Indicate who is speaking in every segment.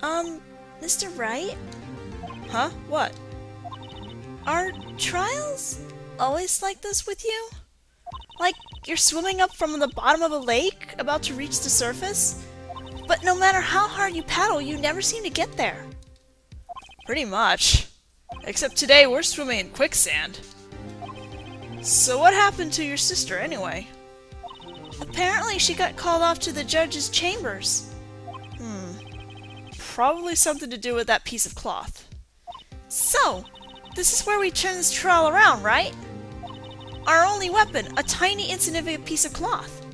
Speaker 1: Mr. Wright?
Speaker 2: Huh? What?
Speaker 1: Are trials always like this with you? Like you're swimming up from the bottom of a lake, about to reach the surface? But no matter how hard you paddle, you never seem to get there.
Speaker 2: Pretty much. Except today we're swimming in quicksand. So what happened to your sister anyway?
Speaker 1: Apparently she got called off to the judge's chambers.
Speaker 2: Probably something to do with that piece of cloth.
Speaker 1: So, this is where we turn this trial around, right? Our only weapon, a tiny insignificant piece of cloth.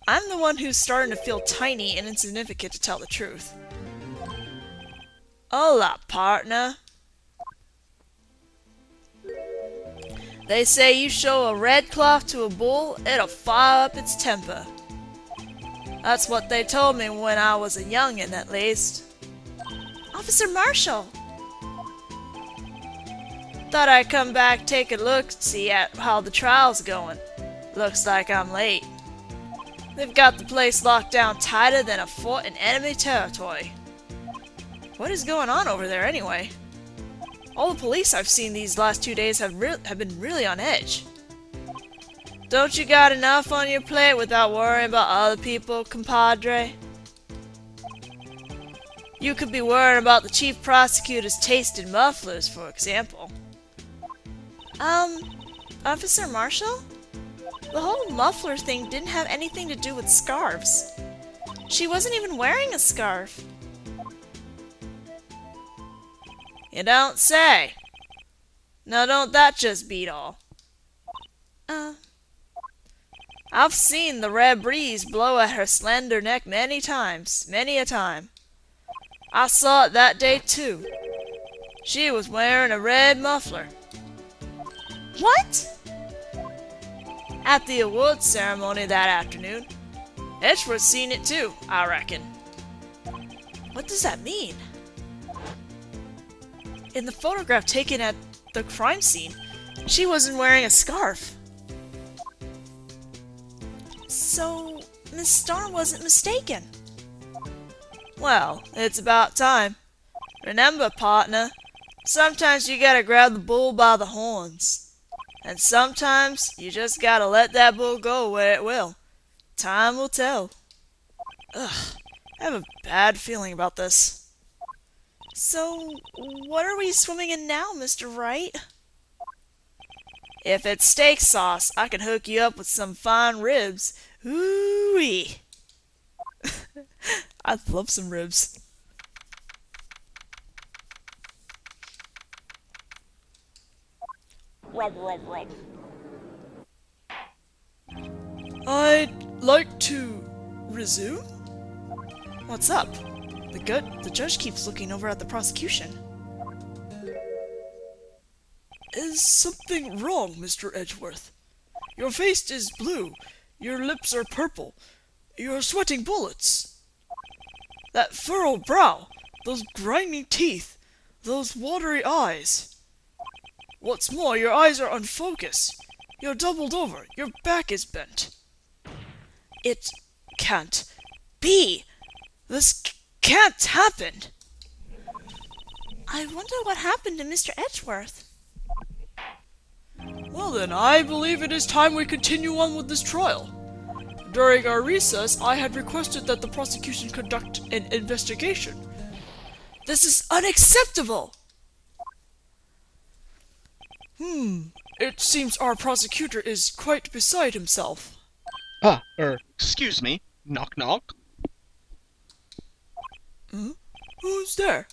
Speaker 2: I'm the one who's starting to feel tiny and insignificant, to tell the truth. Hola, partner. They say you show a red cloth to a bull, it'll fire up its temper. That's what they told me when I was a youngin', at least.
Speaker 1: Officer Marshall!
Speaker 2: Thought I'd come back, take a look, see at how the trial's going. Looks like I'm late. They've got the place locked down tighter than a fort in enemy territory. What is going on over there anyway? All the police I've seen these last 2 days have been really on edge. Don't you got enough on your plate without worrying about other people, compadre? You could be worrying about the Chief Prosecutor's taste in mufflers, for example.
Speaker 1: Officer Marshall? The whole muffler thing didn't have anything to do with scarves. She wasn't even wearing a scarf.
Speaker 2: You don't say. Now don't that just beat all? I've seen the red breeze blow at her slender neck many times, many a time. I saw it that day too. She was wearing a red muffler.
Speaker 1: What?
Speaker 2: At the awards ceremony that afternoon. Edgeworth's seen it too, I reckon.
Speaker 1: What does that mean?
Speaker 2: In the photograph taken at the crime scene, she wasn't wearing a scarf.
Speaker 1: So, Miss Starr wasn't mistaken.
Speaker 2: Well, it's about time. Remember, partner, sometimes you gotta grab the bull by the horns. And sometimes you just gotta let that bull go where it will. Time will tell. Ugh, I have a bad feeling about this.
Speaker 1: So, what are we swimming in now, Mr. Wright?
Speaker 2: If it's steak sauce, I can hook you up with some fine ribs. Ooh-wee! I'd love some ribs. I'd like to resume? What's up? The judge keeps looking over at the prosecution. Is something wrong, Mr. Edgeworth? Your face is blue. Your lips are purple. You're sweating bullets. That furrowed brow, those grinding teeth, those watery eyes. What's more, your eyes are unfocused. You're doubled over. Your back is bent. It can't be. This can't happen.
Speaker 1: I wonder what happened to Mr. Edgeworth.
Speaker 2: Well then, I believe it is time we continue on with this trial. During our recess, I had requested that the prosecution conduct an investigation. This is unacceptable! It seems our prosecutor is quite beside himself.
Speaker 3: Excuse me. Knock knock.
Speaker 2: Who's there?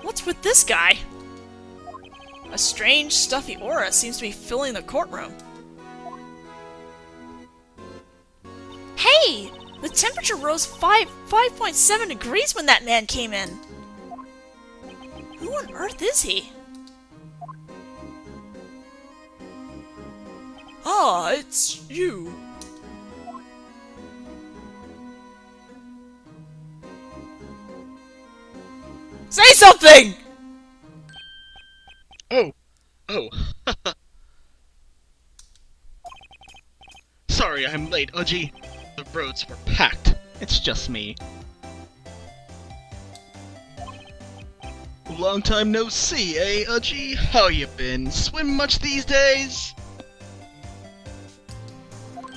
Speaker 2: What's with this guy? A strange, stuffy aura seems to be filling the courtroom.
Speaker 1: Hey! The temperature rose 5.7 degrees when that man came in. Who on earth is he?
Speaker 2: Ah, it's you. Say something!
Speaker 3: Oh. Sorry, I'm late, Udgy. The roads were packed. It's just me. Long time no see, eh, Udgy? How you been? Swim much these days?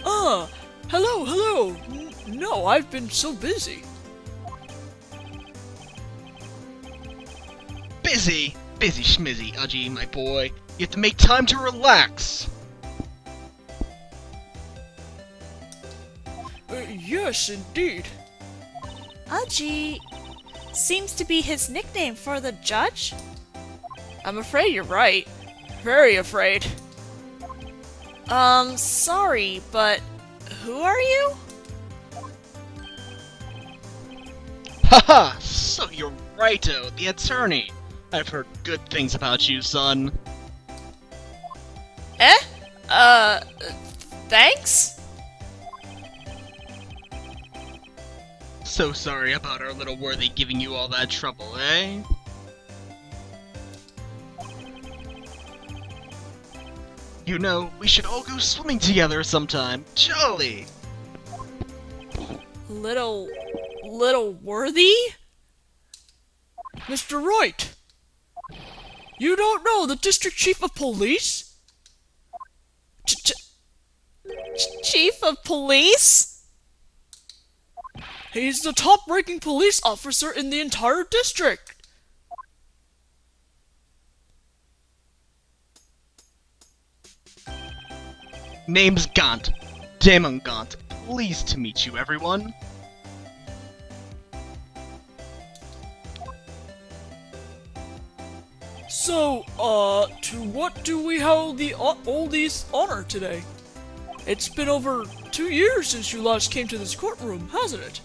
Speaker 2: Hello. No, I've been so busy.
Speaker 3: Busy! Busy schmizzy, Udgy, my boy. You have to make time to relax.
Speaker 2: Yes, indeed.
Speaker 1: Udgy seems to be his nickname for the judge?
Speaker 2: I'm afraid you're right. Very afraid.
Speaker 1: Sorry, but who are you?
Speaker 3: Haha! So you're Righto, the attorney. I've heard good things about you, son.
Speaker 1: Thanks?
Speaker 3: So sorry about our little worthy giving you all that trouble, eh? You know, we should all go swimming together sometime. Jolly!
Speaker 1: Little worthy?
Speaker 2: Mr. Wright! You don't know the District Chief of Police?
Speaker 1: Chief of Police?
Speaker 2: He's the top-ranking police officer in the entire district.
Speaker 3: Name's Gaunt. Damon Gaunt. Pleased to meet you, everyone.
Speaker 2: So, to what do we hold all these honor today? It's been over 2 years since you last came to this courtroom, hasn't it?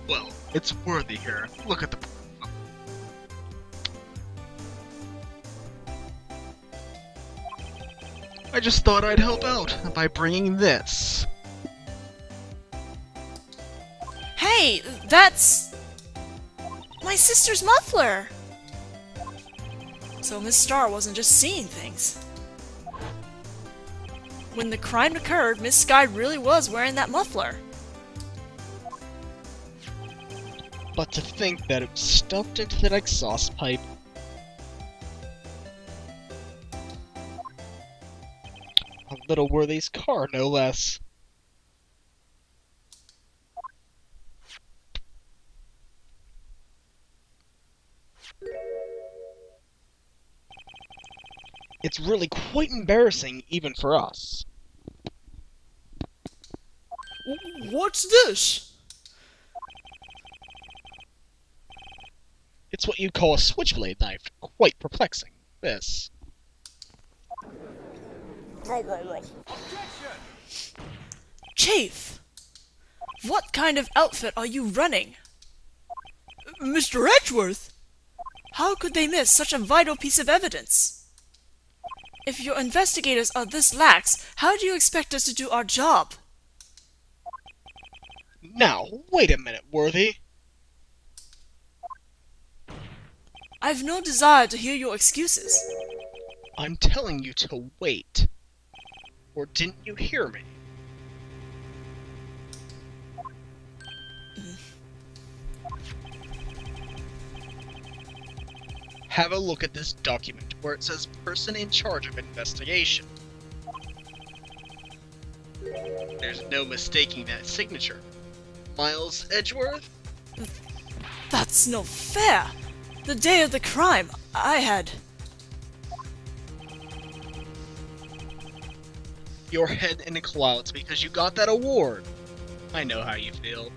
Speaker 3: Well, it's worthy here. Look at the... I just thought I'd help out by bringing this.
Speaker 1: Hey, that's my sister's muffler. So Miss Starr wasn't just seeing things. When the crime occurred, Miss Sky really was wearing that muffler.
Speaker 3: But to think that it was stuffed into that exhaust pipe. A little worthy's car, no less. It's really quite embarrassing, even for us.
Speaker 2: What's this?
Speaker 3: It's what you'd call a switchblade knife. Quite perplexing. This.
Speaker 1: Chief, what kind of outfit are you running?
Speaker 2: Mr. Edgeworth?
Speaker 1: How could they miss such a vital piece of evidence? If your investigators are this lax, how do you expect us to do our job?
Speaker 3: Now, wait a minute, Worthy.
Speaker 1: I've no desire to hear your excuses.
Speaker 3: I'm telling you to wait. Or didn't you hear me? Have a look at this document where it says person in charge of investigation. There's no mistaking that signature. Miles Edgeworth?
Speaker 1: That's no fair. The day of the crime, I had...
Speaker 3: Your head in the clouds because you got that award. I know how you feel.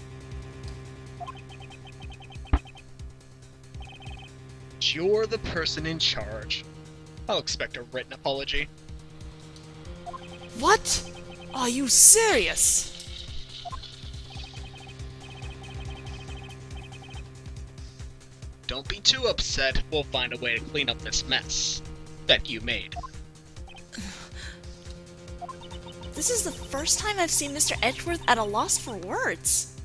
Speaker 3: You're the person in charge. I'll expect a written apology.
Speaker 1: What? Are you serious?
Speaker 3: Don't be too upset. We'll find a way to clean up this mess that you made.
Speaker 1: This is the first time I've seen Mr. Edgeworth at a loss for words.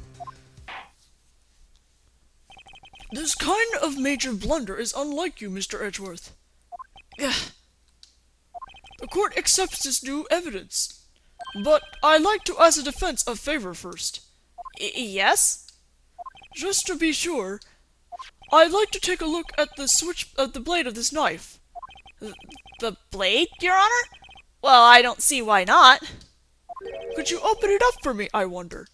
Speaker 2: This kind of major blunder is unlike you, Mr. Edgeworth.
Speaker 1: Ugh.
Speaker 2: The court accepts this new evidence. But I'd like to ask the defense a favor first.
Speaker 1: Yes?
Speaker 2: Just to be sure, I'd like to take a look at the blade of this knife.
Speaker 1: The blade, Your Honor? Well, I don't see why not.
Speaker 2: Could you open it up for me, I wonder?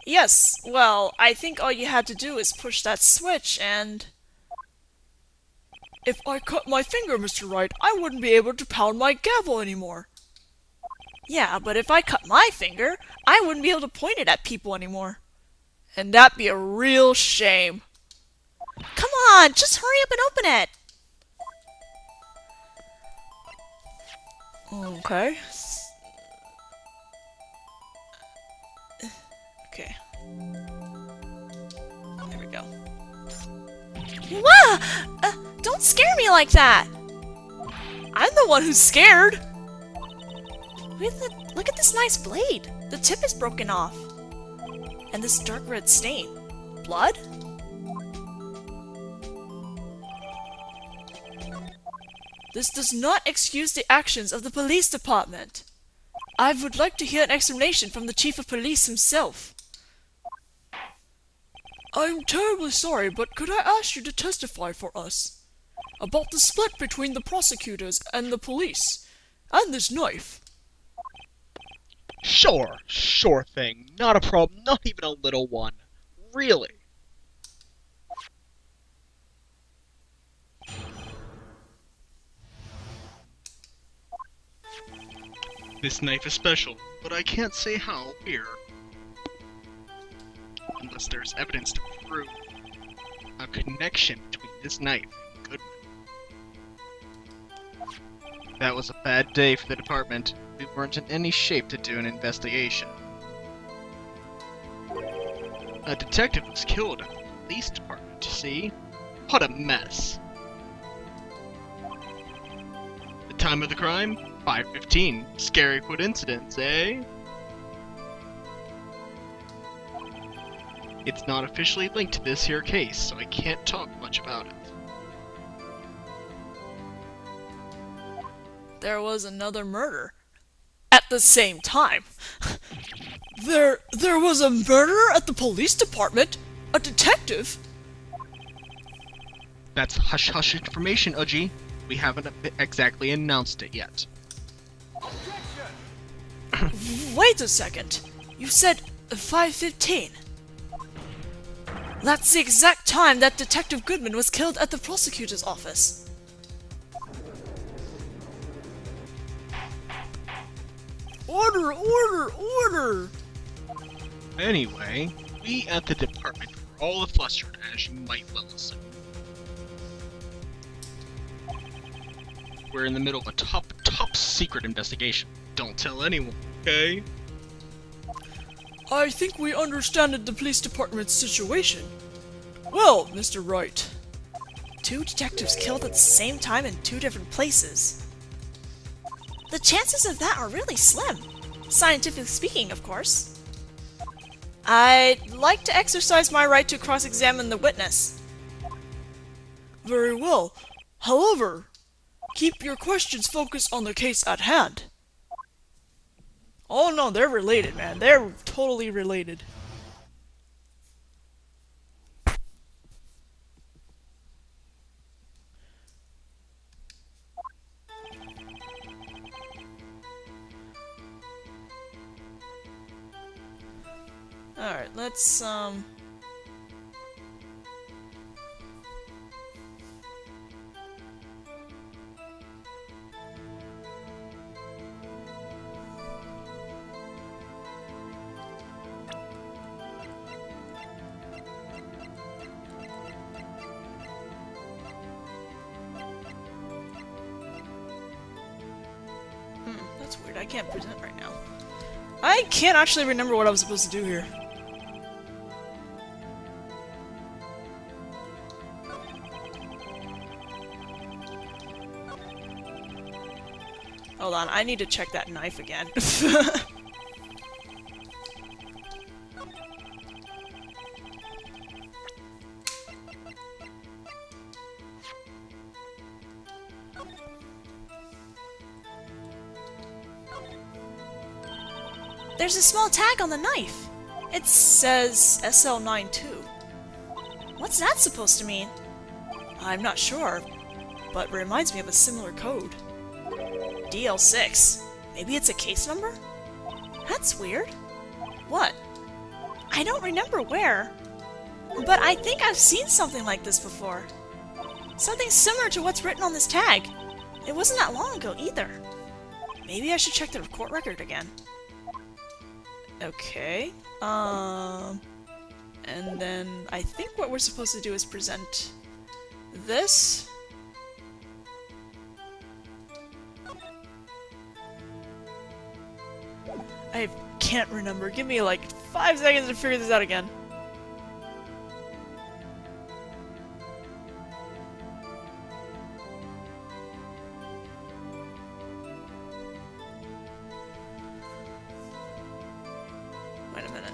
Speaker 1: Yes, well, I think all you had to do is push that switch and...
Speaker 2: If I cut my finger, Mr. Wright, I wouldn't be able to pound my gavel anymore.
Speaker 1: Yeah, but if I cut my finger, I wouldn't be able to point it at people anymore. And that'd be a real shame. Come on, just hurry up and open it!
Speaker 2: Okay.
Speaker 1: Okay. There we go. Wow! Don't scare me like that! I'm the one who's scared! Look at this nice blade! The tip is broken off. And this dark red stain. Blood?
Speaker 2: This does not excuse the actions of the police department. I would like to hear an explanation from the chief of police himself. I'm terribly sorry, but could I ask you to testify for us about the split between the prosecutors and the police, and this knife?
Speaker 3: Sure thing. Not a problem, not even a little one. Really. This knife is special, but I can't say how here. Unless there's evidence to prove a connection between this knife and Goodman. That was a bad day for the department. We weren't in any shape to do an investigation. A detective was killed at the police department, see? What a mess. The time of the crime? 5:15. Scary coincidence, eh? It's not officially linked to this here case, so I can't talk much about it.
Speaker 2: There was another murder. At the same time. There was a murderer at the police department? A detective?
Speaker 3: That's hush-hush information, Uji. We haven't exactly announced it yet.
Speaker 2: Wait a second. You said 5:15. That's the exact time that Detective Goodman was killed at the prosecutor's office. Order, order, order!
Speaker 3: Anyway, we at the department were all flustered, as you might well assume. We're in the middle of a top secret investigation. Don't tell anyone, okay?
Speaker 2: I think we understand the police department's situation. Well, Mr. Wright.
Speaker 1: 2 detectives killed at the same time in 2 different places. The chances of that are really slim. Scientifically speaking, of course. I'd like to exercise my right to cross-examine the witness.
Speaker 2: Very well. However, keep your questions focused on the case at hand. Oh no, they're related, man. They're totally related.
Speaker 1: Alright, let's, that's weird. I can't present right now. I can't actually remember what I was supposed to do here. Hold on, I need to check that knife again. There's a small tag on the knife. It says SL92. What's that supposed to mean?
Speaker 2: I'm not sure, but reminds me of a similar code.
Speaker 1: DL6. Maybe it's a case number? That's weird.
Speaker 2: What?
Speaker 1: I don't remember where, but I think I've seen something like this before. Something similar to what's written on this tag. It wasn't that long ago either. Maybe I should check the court record again.
Speaker 2: Okay. And then I think what we're supposed to do is present this. I can't remember. Give me like 5 seconds to figure this out again. Wait a minute.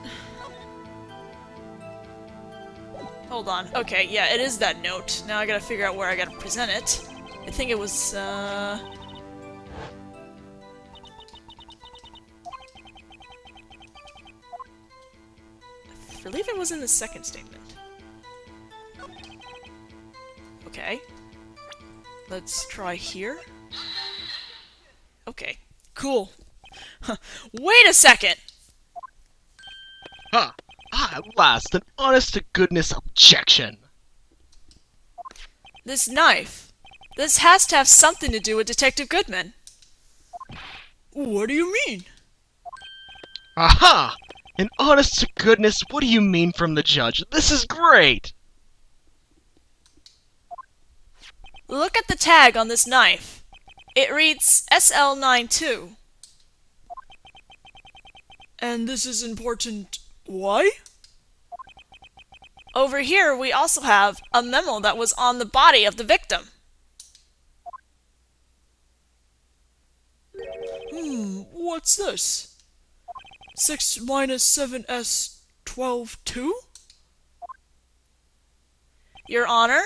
Speaker 2: Hold on. Okay, yeah, it is that note. Now I gotta figure out where I gotta present it. I think it was, I believe it was in the second statement. Okay. Let's try here. Okay. Cool. Wait a second!
Speaker 3: Huh. At last, an honest-to-goodness objection.
Speaker 2: This knife. This has to have something to do with Detective Goodman. What do you mean?
Speaker 3: Aha! An honest-to-goodness, what do you mean from the judge? This is great!
Speaker 2: Look at the tag on this knife. It reads SL92. And this is important. Why? Over here, we also have a memo that was on the body of the victim. What's this? 6 minus 7s 12 2? Your Honor,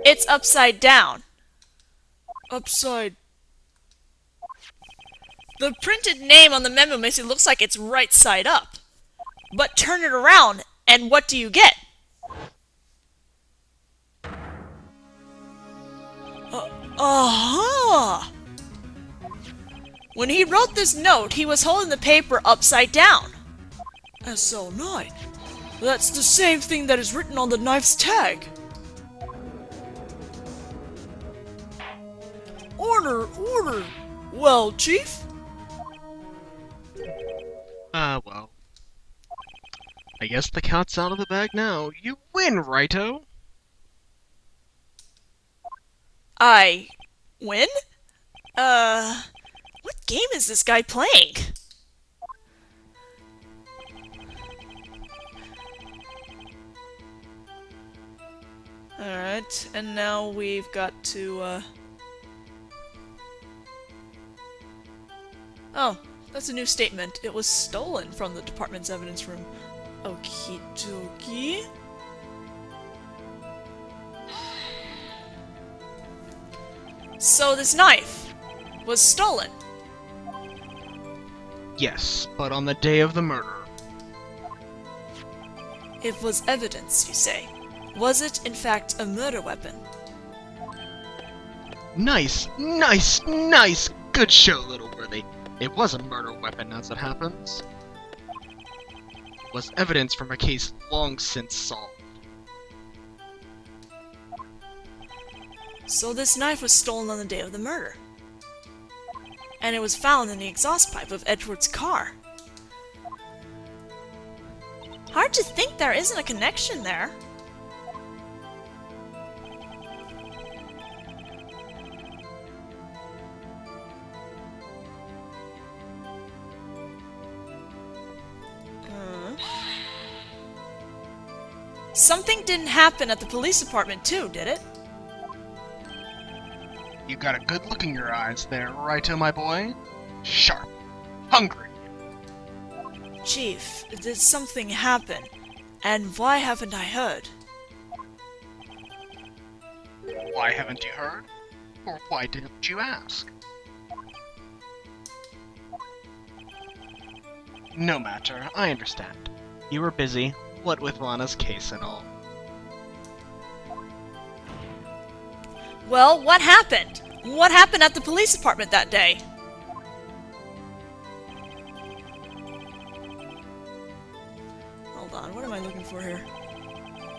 Speaker 2: it's upside down. Upside... The printed name on the memo makes it look like it's right side up. But turn it around, and what do you get? Aha! When he wrote this note, he was holding the paper upside down. SL9. That's the same thing that is written on the knife's tag. Order, order! Well, Chief?
Speaker 3: Well. I guess the cat's out of the bag now. You win, righto!
Speaker 2: I... win? What game is this guy playing? Alright, and now we've got to, Oh, that's a new statement. It was stolen from the department's evidence room. Okie dokie. So this knife was stolen.
Speaker 3: Yes, but on the day of the murder.
Speaker 2: It was evidence, you say. Was it, in fact, a murder weapon?
Speaker 3: Nice, nice, nice! Good show, little worthy. It was a murder weapon, as it happens. It was evidence from a case long since solved.
Speaker 2: So this knife was stolen on the day of the murder. And it was found in the exhaust pipe of Edward's car.
Speaker 1: Hard to think there isn't a connection there.
Speaker 2: Something didn't happen at the police department too, did it?
Speaker 3: You got a good look in your eyes there, righto, my boy? Sharp. Hungry.
Speaker 2: Chief, did something happen? And why haven't I heard?
Speaker 3: Why haven't you heard? Or why didn't you ask? No matter, I understand. You were busy, what with Lana's case and all.
Speaker 1: Well, what happened? What happened at the police department that day?
Speaker 2: Hold on, what am I looking for here?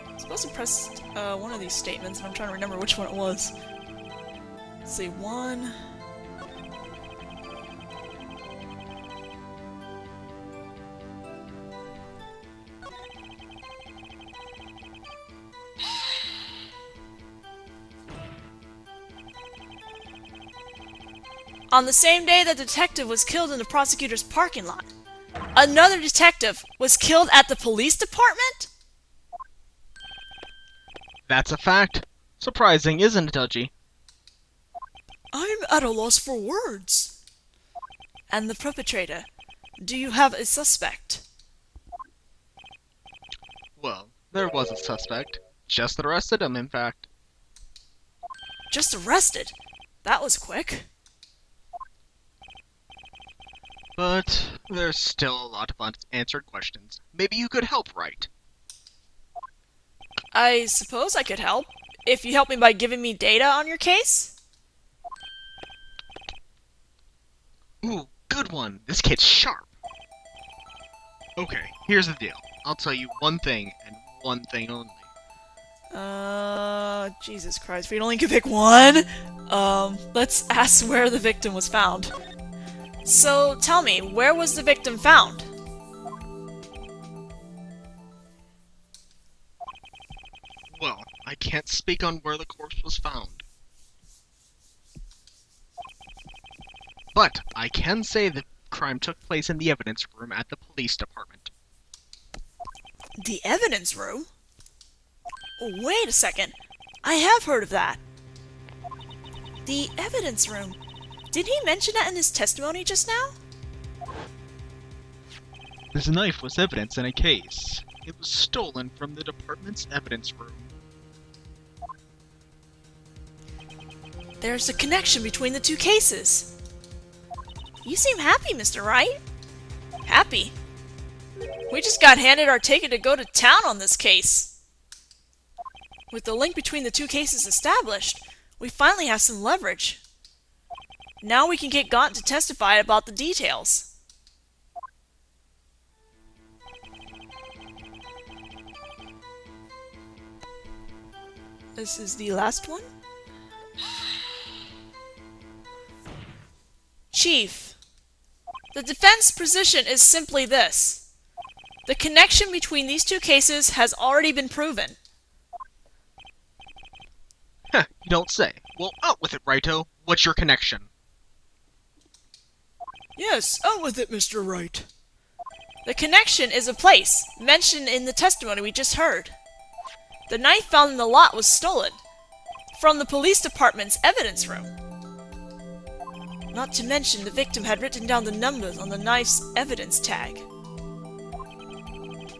Speaker 2: I'm supposed to press one of these statements, and I'm trying to remember which one it was. Let's see, one...
Speaker 1: On the same day that the detective was killed in the prosecutor's parking lot, another detective was killed at the police department?
Speaker 3: That's a fact. Surprising, isn't it, Dudgy?
Speaker 2: I'm at a loss for words.
Speaker 1: And the perpetrator? Do you have a suspect?
Speaker 3: Well, there was a suspect. Just arrested him, in fact.
Speaker 1: Just arrested? That was quick.
Speaker 3: But there's still a lot of unanswered questions. Maybe you could help, right?
Speaker 1: I suppose I could help. If you help me by giving me data on your case?
Speaker 3: Ooh, good one. This kid's sharp. Okay, here's the deal. I'll tell you one thing, and one thing only.
Speaker 1: Jesus Christ, if we only could pick one! Let's ask where the victim was found. So, tell me, where was the victim found?
Speaker 3: Well, I can't speak on where the corpse was found. But I can say the crime took place in the evidence room at the police department.
Speaker 1: The evidence room? Oh, wait a second. I have heard of that. The evidence room. Did he mention that in his testimony just now?
Speaker 3: This knife was evidence in a case. It was stolen from the department's evidence room.
Speaker 1: There's a connection between the two cases. You seem happy, Mr. Wright. Happy? We just got handed our ticket to go to town on this case. With the link between the two cases established, we finally have some leverage. Now we can get Gaunt to testify about the details.
Speaker 2: This is the last one?
Speaker 1: Chief, the defense position is simply this. The connection between these two cases has already been proven.
Speaker 3: Heh, you don't say. Well, out with it, Righto. What's your connection?
Speaker 2: Yes, out with it, Mr. Wright.
Speaker 1: The connection is a place, mentioned in the testimony we just heard. The knife found in the lot was stolen, from the police department's evidence room. Not to mention the victim had written down the numbers on the knife's evidence tag.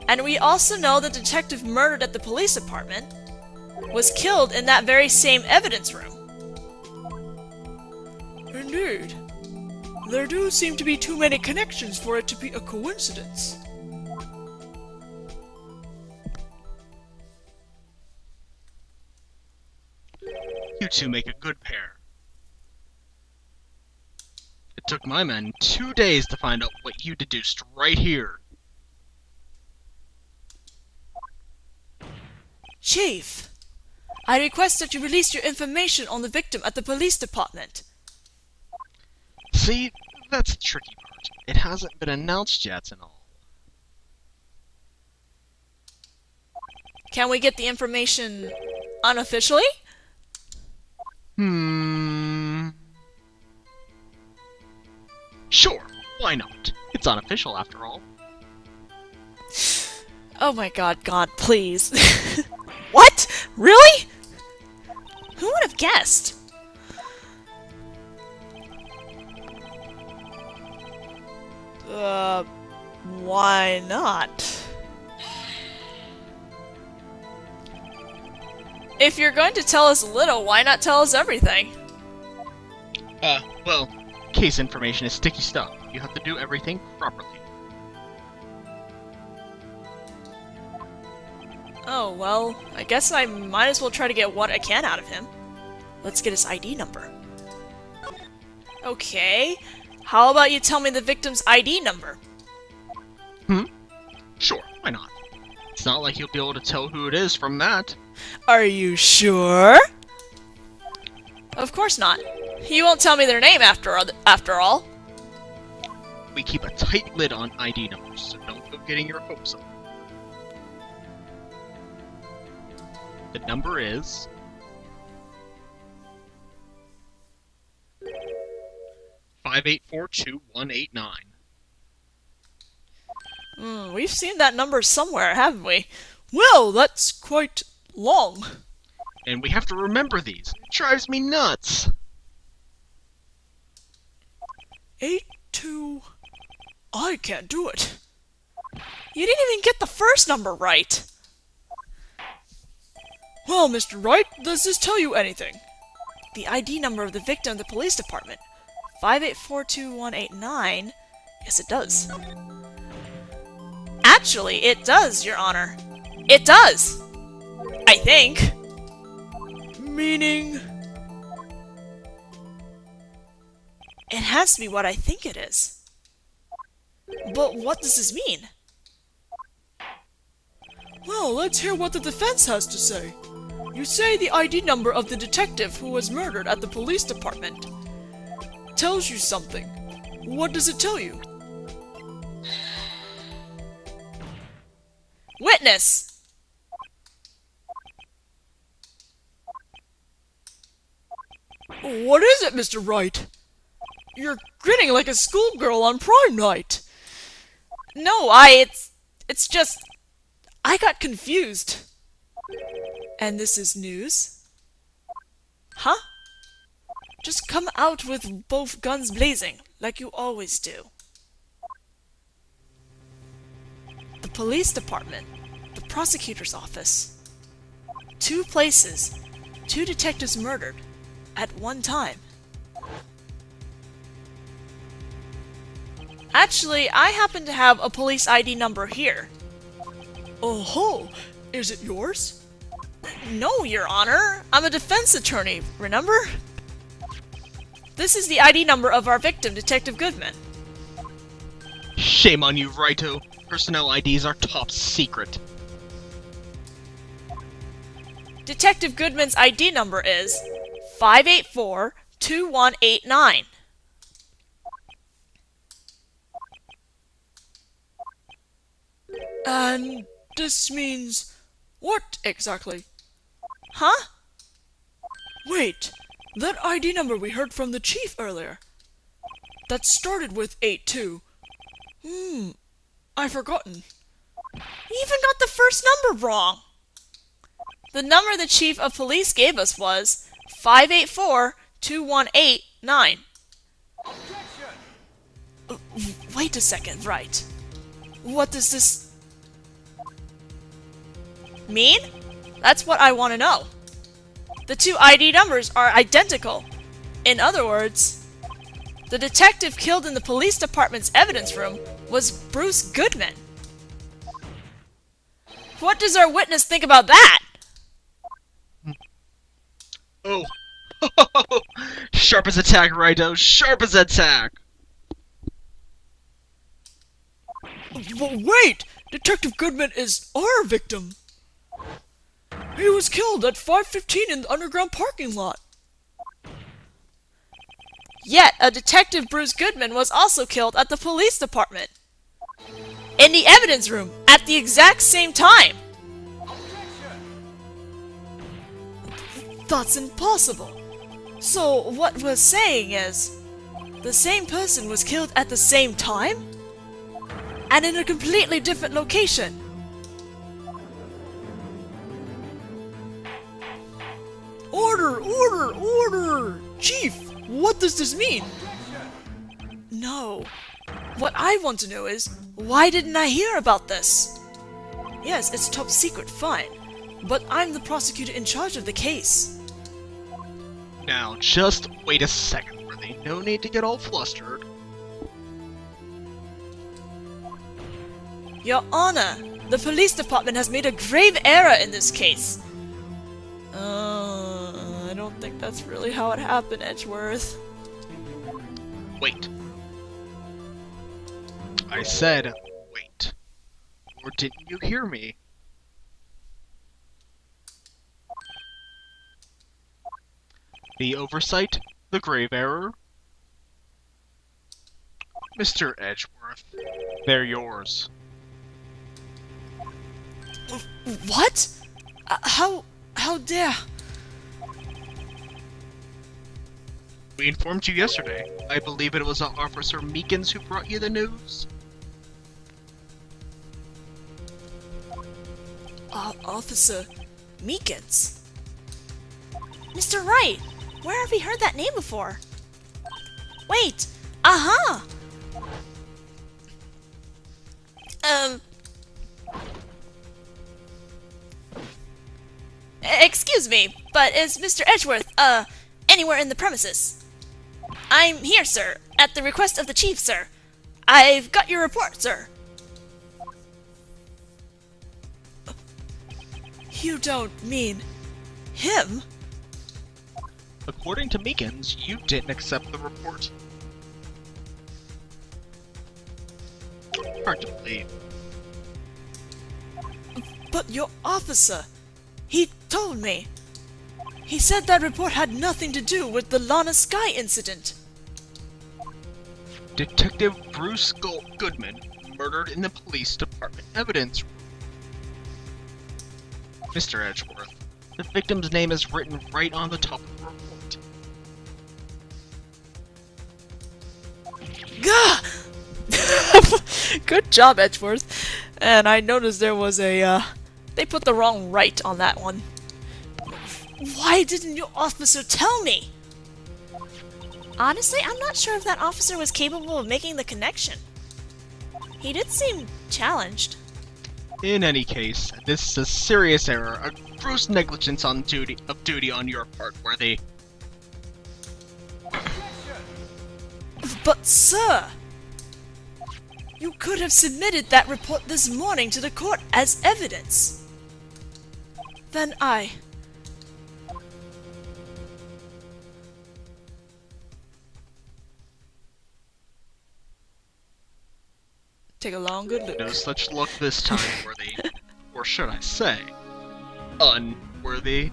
Speaker 1: And we also know the detective murdered at the police department was killed in that very same evidence room.
Speaker 2: Indeed. There do seem to be too many connections for it to be a coincidence.
Speaker 3: You two make a good pair. It took my men 2 days to find out what you deduced right here.
Speaker 1: Chief, I request that you release your information on the victim at the police department.
Speaker 3: See, that's the tricky part. It hasn't been announced yet and all.
Speaker 1: Can we get the information unofficially?
Speaker 3: Sure, why not? It's unofficial after all.
Speaker 1: Oh my god, God, please. What? Really? Who would have guessed? Why not? If you're going to tell us little, why not tell us everything?
Speaker 3: Well, case information is sticky stuff. You have to do everything properly.
Speaker 1: Oh, well, I guess I might as well try to get what I can out of him. Let's get his ID number. Okay, how about you tell me the victim's ID number?
Speaker 3: Sure, why not? It's not like you'll be able to tell who it is from that.
Speaker 1: Are you sure? Of course not. You won't tell me their name after all.
Speaker 3: We keep a tight lid on ID numbers, so don't go getting your hopes up. The number is... 5842-189.
Speaker 1: We've seen that number somewhere, haven't we? Well, that's quite long.
Speaker 3: And we have to remember these. It drives me nuts.
Speaker 2: 82... I can't do it.
Speaker 1: You didn't even get the first number right.
Speaker 2: Well, Mr. Wright, does this tell you anything?
Speaker 1: The ID number of the victim of the police department. 5842-189. Yes, it does. Actually, it does, Your Honor. It does! I think.
Speaker 2: Meaning...
Speaker 1: It has to be what I think it is. But what does this mean?
Speaker 2: Well, let's hear what the defense has to say. You say the ID number of the detective who was murdered at the police department tells you something. What does it tell you?
Speaker 1: Witness!
Speaker 2: What is it, Mr. Wright? You're grinning like a schoolgirl on prom night.
Speaker 1: No, it's just... I got confused.
Speaker 2: And this is news?
Speaker 1: Huh? Just come out with both guns blazing, like you always do. The police department, the prosecutor's office. 2 places, 2 detectives murdered, at one time. Actually, I happen to have a police ID number here.
Speaker 2: Oh-ho! Is it yours?
Speaker 1: No, Your Honor. I'm a defense attorney, remember? This is the ID number of our victim, Detective Goodman.
Speaker 3: Shame on you, Righto. Personnel IDs are top secret.
Speaker 1: Detective Goodman's ID number is 584-2189.
Speaker 2: And this means what exactly?
Speaker 1: Huh?
Speaker 2: Wait, that ID number we heard from the chief earlier. That started with 82. I've forgotten.
Speaker 1: You even got the first number wrong. The number the chief of police gave us was 584-2189. Wait a second, right. What does this mean? That's what I want to know. The 2 ID numbers are identical. In other words, the detective killed in the police department's evidence room was Bruce Goodman. What does our witness think about that?
Speaker 3: Oh. Sharp as a tack, Righto. Sharp as a tack.
Speaker 2: Wait! Detective Goodman is our victim! He was killed at 5:15 in the underground parking lot.
Speaker 1: Yet, a detective Bruce Goodman was also killed at the police department. In the evidence room, at the exact same time.
Speaker 2: That's impossible.
Speaker 1: So, what we're saying is, the same person was killed at the same time? And in a completely different location.
Speaker 2: Order! Order! Order! Chief, what does this mean?
Speaker 1: No. What I want to know is, why didn't I hear about this? Yes, it's top secret, fine. But I'm the prosecutor in charge of the case.
Speaker 3: Now, just wait a second, Worthy. No need to get all flustered.
Speaker 1: Your Honor,
Speaker 2: The police department has made a grave error in this case. I don't think that's really how it happened, Edgeworth.
Speaker 3: Wait. I said, wait. Or didn't you hear me? The oversight, the grave error. Mr. Edgeworth, they're yours.
Speaker 2: What? How dare?
Speaker 3: We informed you yesterday. I believe it was Officer Meekins who brought you the news.
Speaker 2: Officer Meekins?
Speaker 1: Mr. Wright! Where have we heard that name before? Wait! Aha! Excuse me, but is Mr. Edgeworth, anywhere in the premises? I'm here, sir, at the request of the chief, sir. I've got your report, sir.
Speaker 2: You don't mean him?
Speaker 3: According to Meekins, you didn't accept the report. Hard to believe.
Speaker 2: But your officer, he told me. He said that report had nothing to do with the Lana Sky incident.
Speaker 3: Detective Bruce Goodman murdered in the police department evidence room. Mr. Edgeworth, the victim's name is written right on the top of the report.
Speaker 2: Gah! Good job, Edgeworth. And I noticed there was a, they put the wrong Wright on that one. Why didn't your officer tell me?
Speaker 1: Honestly, I'm not sure if that officer was capable of making the connection. He did seem challenged.
Speaker 3: In any case, this is a serious error, a gross negligence on duty on your part, Worthy.
Speaker 2: But sir, you could have submitted that report this morning to the court as evidence. Then take a long good look.
Speaker 3: No such luck this time, Worthy. Or should I say, unworthy.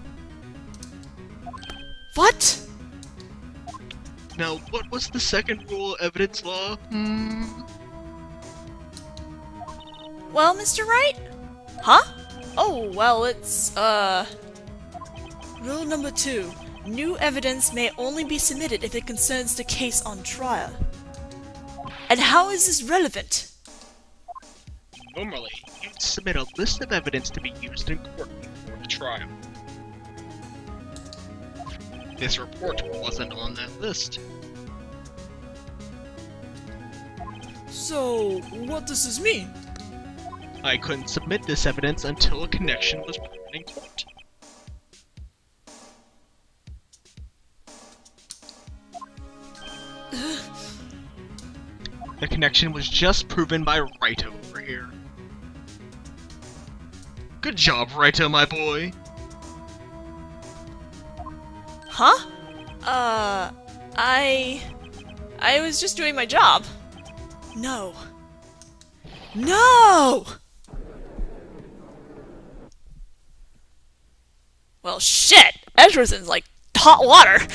Speaker 2: What?
Speaker 3: Now, what was the second rule of evidence law?
Speaker 1: Well, Mr. Wright?
Speaker 2: Huh? Oh, well, it's, Rule number 2. New evidence may only be submitted if it concerns the case on trial. And how is this relevant?
Speaker 3: Normally, you'd submit a list of evidence to be used in court before the trial. This report wasn't on that list.
Speaker 2: So, what does this mean?
Speaker 3: I couldn't submit this evidence until a connection was proven in court. The connection was just proven by Raito over here. Good job, Raito, my boy.
Speaker 2: Huh? I was just doing my job. No. No! Well, shit! Edgerson's like hot water!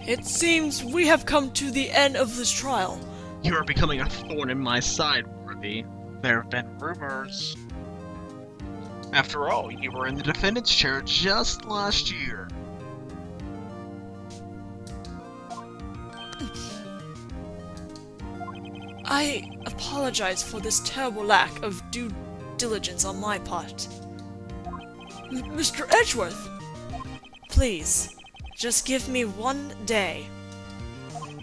Speaker 2: It seems we have come to the end of this trial.
Speaker 3: You are becoming a thorn in my side, Worthy. There have been rumors. After all, you were in the defendant's chair just last year.
Speaker 2: I apologize for this terrible lack of due diligence on my part. Mr. Edgeworth! Please, just give me one day.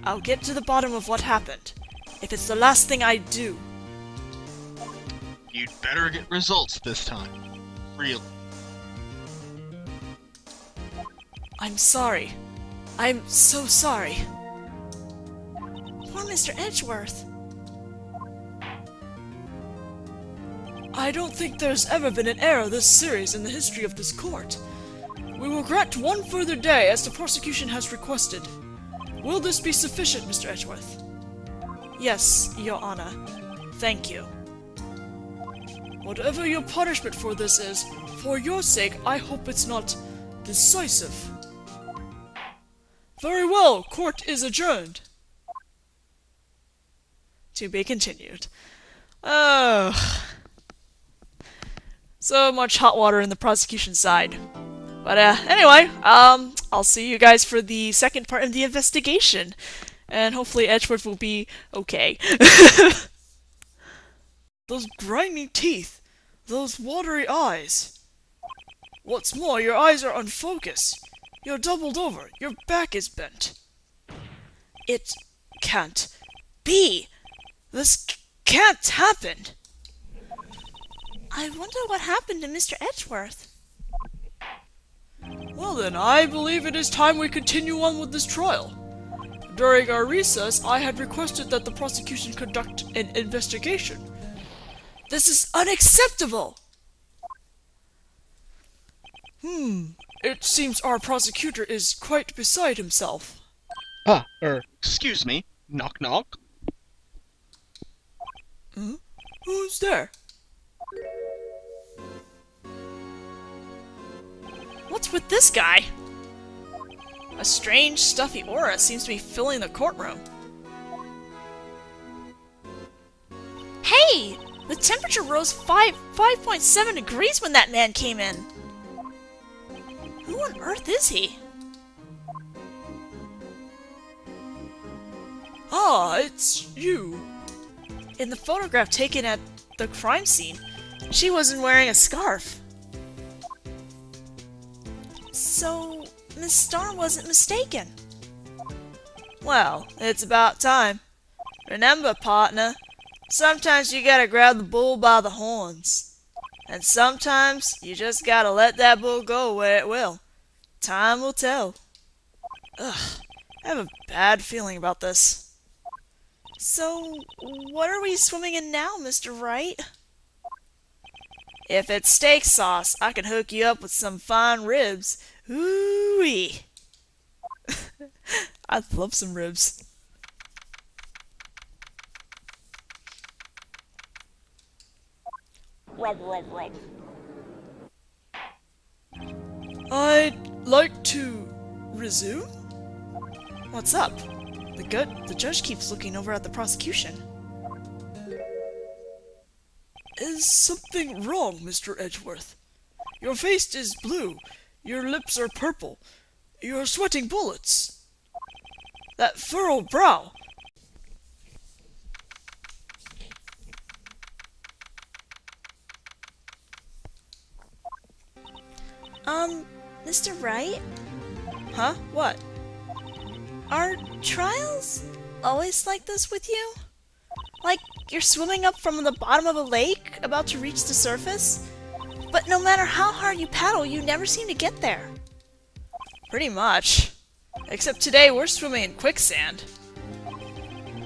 Speaker 2: I'll get to the bottom of what happened, if it's the last thing I do.
Speaker 3: You'd better get results this time. Really.
Speaker 2: I'm sorry. I'm so sorry.
Speaker 1: Poor Mr. Edgeworth.
Speaker 2: I don't think there's ever been an error this serious in the history of this court. We will grant one further day as the prosecution has requested. Will this be sufficient, Mr. Edgeworth?
Speaker 1: Yes, Your Honor. Thank you.
Speaker 2: Whatever your punishment for this is, for your sake, I hope it's not decisive. Very well, court is adjourned.
Speaker 1: To be continued. Oh. So much hot water in the prosecution side. But anyway, I'll see you guys for the second part of the investigation. And hopefully Edgeworth will be okay.
Speaker 2: Those grimy teeth. Those watery eyes. What's more, your eyes are unfocused. You're doubled over. Your back is bent.
Speaker 1: It can't be. This can't happen. I wonder what happened to Mr. Edgeworth.
Speaker 2: Well then, I believe it is time we continue on with this trial. During our recess, I had requested that the prosecution conduct an investigation.
Speaker 1: This is unacceptable!
Speaker 2: It seems our prosecutor is quite beside himself.
Speaker 3: Excuse me. Knock knock.
Speaker 2: Who's there?
Speaker 1: What's with this guy? A strange, stuffy aura seems to be filling the courtroom. Hey! The temperature rose 5.7 degrees when that man came in. Who on earth is he?
Speaker 2: Ah, it's you.
Speaker 1: In the photograph taken at the crime scene, she wasn't wearing a scarf. So, Miss Starr wasn't mistaken. Well, it's about time. Remember, partner, sometimes you gotta grab the bull by the horns. And sometimes you just gotta let that bull go where it will. Time will tell. Ugh, I have a bad feeling about this. So, what are we swimming in now, Mr. Wright? If it's steak sauce, I can hook you up with some fine ribs. Ooh-wee. I'd love some ribs.
Speaker 2: I'd like to resume?
Speaker 1: What's up? The judge keeps looking over at the prosecution.
Speaker 2: Is something wrong, Mr. Edgeworth? Your face is blue. Your lips are purple. You're sweating bullets. That furrowed brow.
Speaker 1: Mr. Wright?
Speaker 2: Huh? What?
Speaker 1: Are trials always like this with you? Like you're swimming up from the bottom of a lake, about to reach the surface? But no matter how hard you paddle, you never seem to get there.
Speaker 2: Pretty much. Except today we're swimming in quicksand.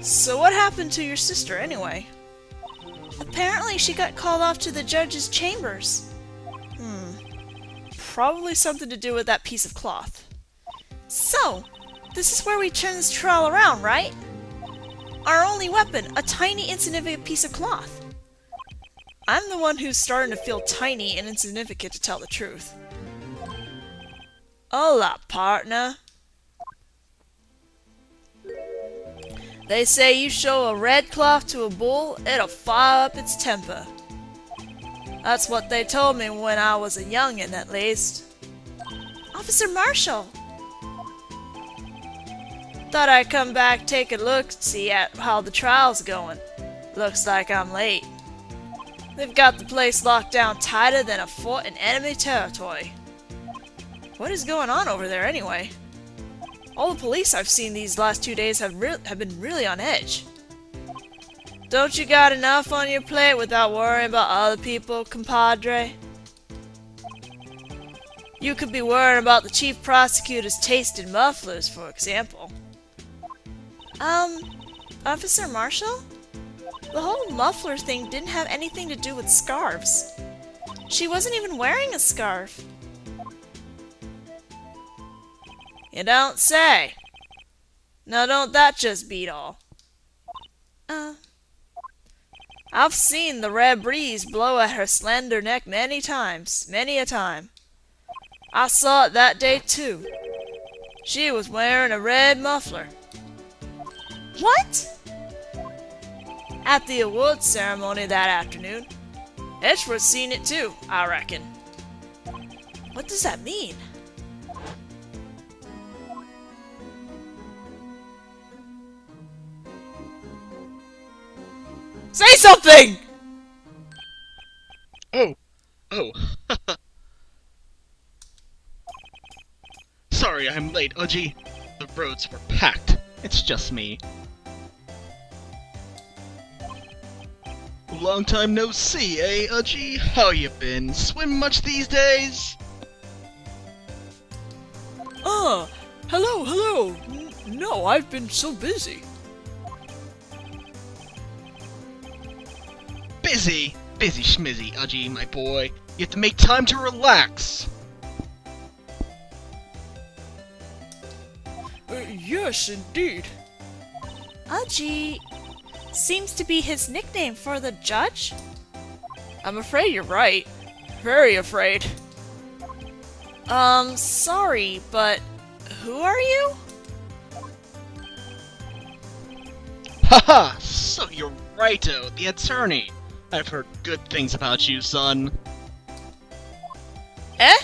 Speaker 1: So what happened to your sister, anyway? Apparently she got called off to the judge's chambers. Probably something to do with that piece of cloth. So, this is where we turn this trial around, right? Our only weapon, a tiny, insignificant piece of cloth. I'm the one who's starting to feel tiny and insignificant, to tell the truth. Hola, partner. They say you show a red cloth to a bull, it'll fire up its temper. That's what they told me when I was a youngin', at least. Officer Marshall! Thought I'd come back, take a look, see at how the trial's going. Looks like I'm late. They've got the place locked down tighter than a fort in enemy territory. What is going on over there, anyway? All the police I've seen these last 2 days have been really on edge. Don't you got enough on your plate without worrying about other people, compadre? You could be worrying about the Chief Prosecutor's taste in mufflers, for example. Officer Marshall? The whole muffler thing didn't have anything to do with scarves. She wasn't even wearing a scarf.
Speaker 2: You don't say. Now don't that just beat all? I've seen the red breeze blow at her slender neck many times, many a time. I saw it that day too. She was wearing a red muffler.
Speaker 1: What?
Speaker 2: At the awards ceremony that afternoon. Edgeworth seen it too, I reckon.
Speaker 1: What does that mean?
Speaker 2: Say something!
Speaker 3: Oh. Sorry I'm late, Udgy. The roads were packed. It's just me. Long time no see, eh, Udgy? How you been? Swim much these days?
Speaker 2: Hello. No, I've been so busy.
Speaker 3: Busy schmizzy, Udgy, my boy. You have to make time to relax.
Speaker 2: Yes, indeed.
Speaker 1: Udgy seems to be his nickname for the judge?
Speaker 2: I'm afraid you're right. Very afraid.
Speaker 1: Sorry, but who are you?
Speaker 3: Haha, so you're Righto, the attorney. I've heard good things about you, son.
Speaker 2: Eh?